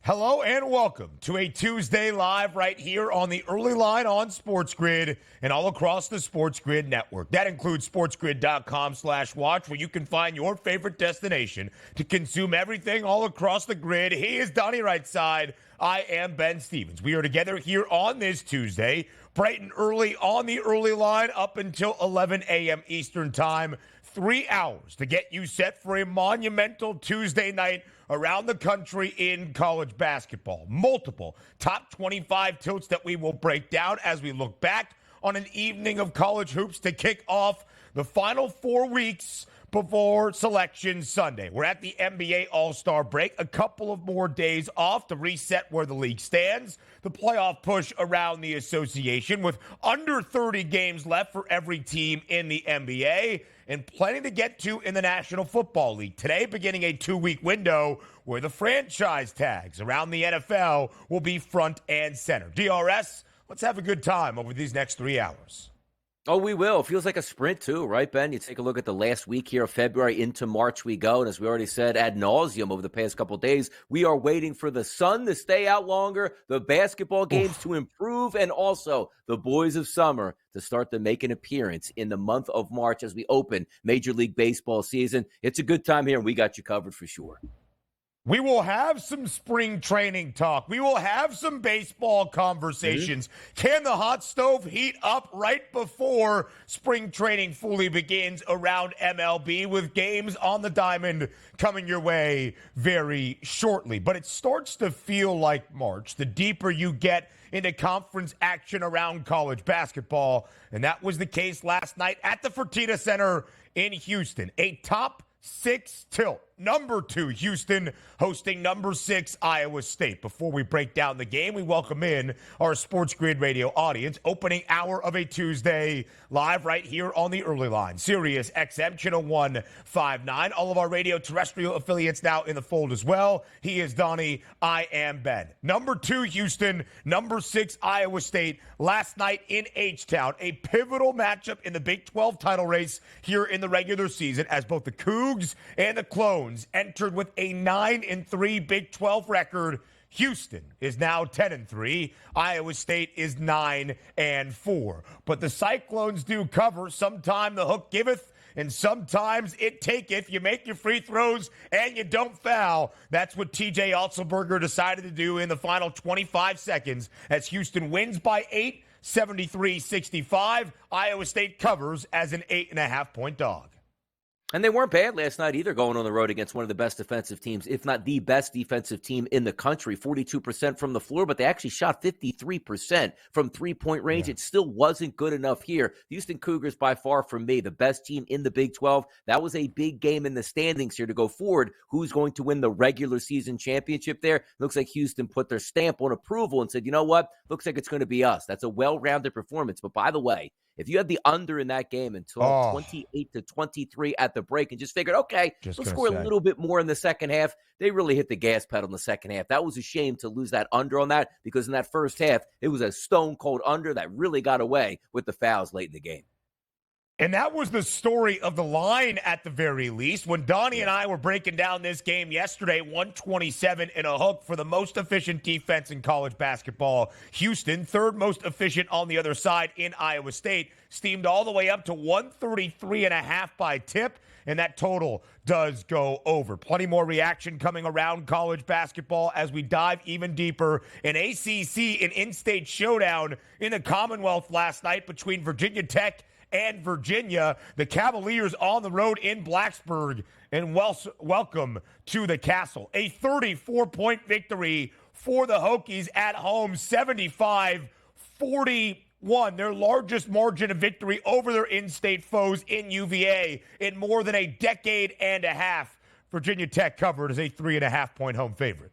Hello and welcome to a Tuesday live right here on the early line on SportsGrid and all across the SportsGrid network. That includes sportsgrid.com/watch, where you can find your favorite destination to consume everything all across the grid. He is Donnie Rightside. I am Ben Stevens. We are together here on this Tuesday, bright and early on the early line up until 11 a.m. Eastern time. 3 hours to get you set for a monumental Tuesday night around the country in college basketball. Multiple top 25 tilts that we will break down as we look back on an evening of college hoops to kick off the final 4 weeks before Selection Sunday. We're at the NBA All-Star break, a couple of more days off to reset where the league stands, the playoff push around the association with under 30 games left for every team in the NBA, and plenty to get to in the National Football League. Today, beginning a 2-week window where the franchise tags around the NFL will be front and center. DRS, let's have a good time over these next 3 hours. Oh, we will. It feels like a sprint too, right, Ben? You take a look at the last week here of February into March we go. And as we already said ad nauseum over the past couple of days, we are waiting for the sun to stay out longer, the basketball games to improve, and also the boys of summer to start to make an appearance in the month of March as we open Major League Baseball season. It's a good time here, and we got you covered for sure. We will have some spring training talk. We will have some baseball conversations. Can the hot stove heat up right before spring training fully begins around MLB, with games on the diamond coming your way very shortly? But it starts to feel like March the deeper you get into conference action around college basketball. And that was the case last night at the Fertitta Center in Houston. A top 6 tilt. Number 2, Houston hosting number 6, Iowa State. Before we break down the game, we welcome in our SportsGrid radio audience. Opening hour of a Tuesday, live right here on the early line. Sirius XM, channel 159. All of our radio terrestrial affiliates now in the fold as well. He is Donnie. I am Ben. Number 2, Houston. Number 6, Iowa State. Last night in H-Town, a pivotal matchup in the Big 12 title race here in the regular season, as both the Cougs and the Clones entered with a 9-3 Big 12 record. Houston is now 10-3. Iowa State is 9-4. But the Cyclones do cover. Sometime the hook giveth, and sometimes it taketh. You make your free throws and you don't foul. That's what TJ Otzelberger decided to do in the final 25 seconds as Houston wins by 8, 73-65. Iowa State covers as an 8.5-point dog. And they weren't bad last night either, going on the road against one of the best defensive teams, if not the best defensive team in the country. 42% from the floor, but they actually shot 53% from three-point range. Yeah. It still wasn't good enough here. The Houston Cougars, by far, for me, the best team in the Big 12. That was a big game in the standings here to go forward. Who's going to win the regular season championship there? Looks like Houston put their stamp on approval and said, you know what? Looks like it's going to be us. That's a well-rounded performance. But by the way, if you had the under in that game until 28-23 at the break and just figured, okay, let's score a little bit more in the second half, they really hit the gas pedal in the second half. That was a shame to lose that under on that, because in that first half, it was a stone-cold under that really got away with the fouls late in the game. And that was the story of the line at the very least. When Donnie and I were breaking down this game yesterday, 127 and a hook for the most efficient defense in college basketball. Houston, third most efficient on the other side in Iowa State, steamed all the way up to 133.5 by tip, and that total does go over. Plenty more reaction coming around college basketball as we dive even deeper. An ACC and in-state showdown in the Commonwealth last night between Virginia Tech and Virginia. The Cavaliers on the road in Blacksburg, and welcome to the castle. A 34-point victory for the Hokies at home, 75-41, their largest margin of victory over their in-state foes in UVA in more than a decade and a half. Virginia Tech covered as a 3.5-point home favorite.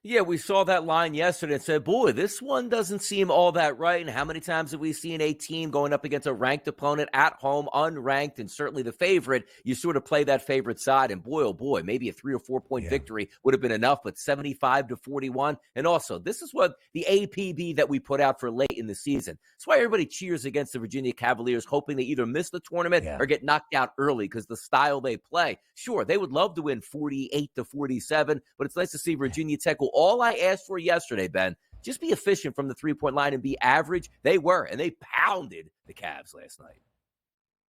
Yeah, we saw that line yesterday and said, boy, this one doesn't seem all that right. And how many times have we seen a team going up against a ranked opponent at home, unranked, and certainly the favorite? You sort of play that favorite side, and boy, oh boy, maybe a 3 or 4 point victory would have been enough, but 75-41. And also, this is what the APB that we put out for late in the season. That's why everybody cheers against the Virginia Cavaliers, hoping they either miss the tournament or get knocked out early because the style they play. Sure, they would love to win 48-47, but it's nice to see Virginia Tech will all I asked for yesterday, Ben, just be efficient from the three-point line and be average. They were, and they pounded the Cavs last night.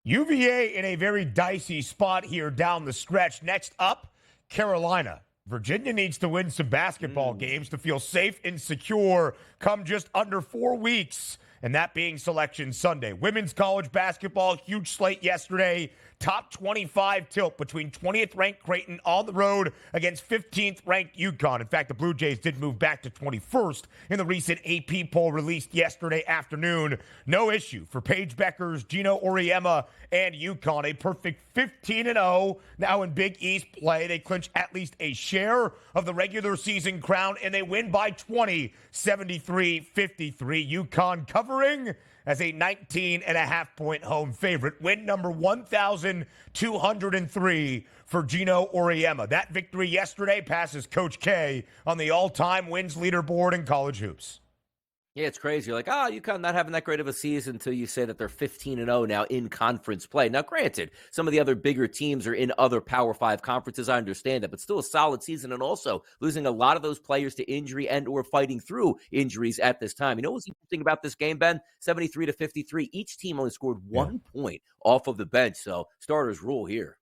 UVA in a very dicey spot here down the stretch. Next up, Carolina. Virginia needs to win some basketball games to feel safe and secure come just under 4 weeks, and that being Selection Sunday. Women's college basketball, huge slate yesterday. Top 25 tilt between 20th-ranked Creighton on the road against 15th-ranked UConn. In fact, the Blue Jays did move back to 21st in the recent AP poll released yesterday afternoon. No issue for Paige Beckers, Gino Auriemma, and UConn. A perfect 15-0 now in Big East play. They clinch at least a share of the regular season crown, and they win by 20, 73-53. UConn covering as a 19.5-point home favorite. Win number 1,203 for Gino Auriemma. That victory yesterday passes Coach K on the all-time wins leaderboard in college hoops. Yeah, it's crazy. You're like, UConn not having that great of a season until you say that they're 15-0 now in conference play. Now, granted, some of the other bigger teams are in other Power 5 conferences. I understand that, but still a solid season, and also losing a lot of those players to injury and or fighting through injuries at this time. You know what's interesting about this game, Ben? 73-53. Each team only scored 1 point off of the bench, so starters rule here.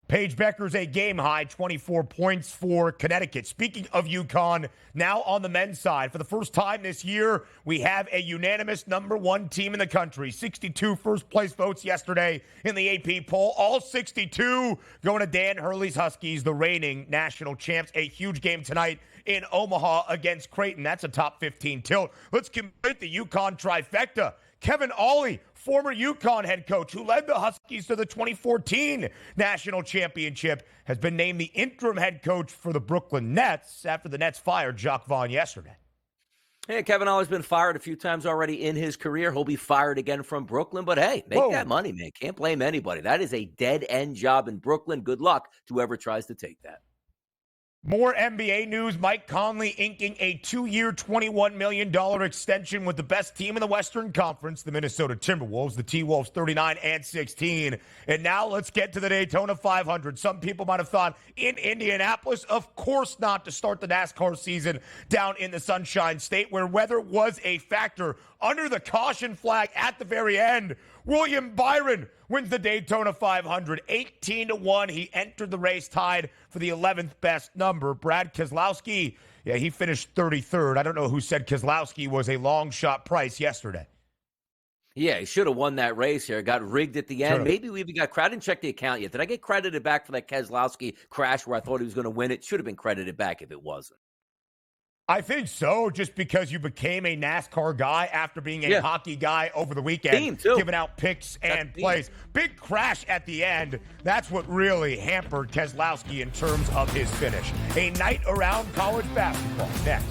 Paige Beckers, a game-high 24 points for Connecticut. Speaking of UConn, now on the men's side, for the first time this year, we have a unanimous number 1 team in the country. 62 first-place votes yesterday in the AP poll. All 62 going to Dan Hurley's Huskies, the reigning national champs. A huge game tonight in Omaha against Creighton. That's a top 15 tilt. Let's complete the UConn trifecta. Kevin Ollie, former UConn head coach who led the Huskies to the 2014 national championship, has been named the interim head coach for the Brooklyn Nets after the Nets fired Jacque Vaughn yesterday. Hey, Kevin Ollie's been fired a few times already in his career. He'll be fired again from Brooklyn, but hey, make that money, man. Can't blame anybody. That is a dead-end job in Brooklyn. Good luck to whoever tries to take that. More NBA news. Mike Conley inking a 2-year, $21 million extension with the best team in the Western Conference, the Minnesota Timberwolves, the T-Wolves 39-16. And now let's get to the Daytona 500. Some people might have thought in Indianapolis, of course not, to start the NASCAR season down in the Sunshine State, where weather was a factor. Under the caution flag at the very end, William Byron wins the Daytona 500, 18-1. He entered the race tied for the 11th best number. Brad Keselowski, he finished 33rd. I don't know who said Keselowski was a long shot price yesterday. Yeah, he should have won that race here. Got rigged at the end. Should've. Maybe we even got credit. I didn't check the account yet. Did I get credited back for that Keselowski crash where I thought he was going to win it? Should have been credited back if it wasn't. I think so, just because you became a NASCAR guy after being a hockey guy over the weekend, giving out picks and plays. Big crash at the end. That's what really hampered Keselowski in terms of his finish. A night around college basketball next.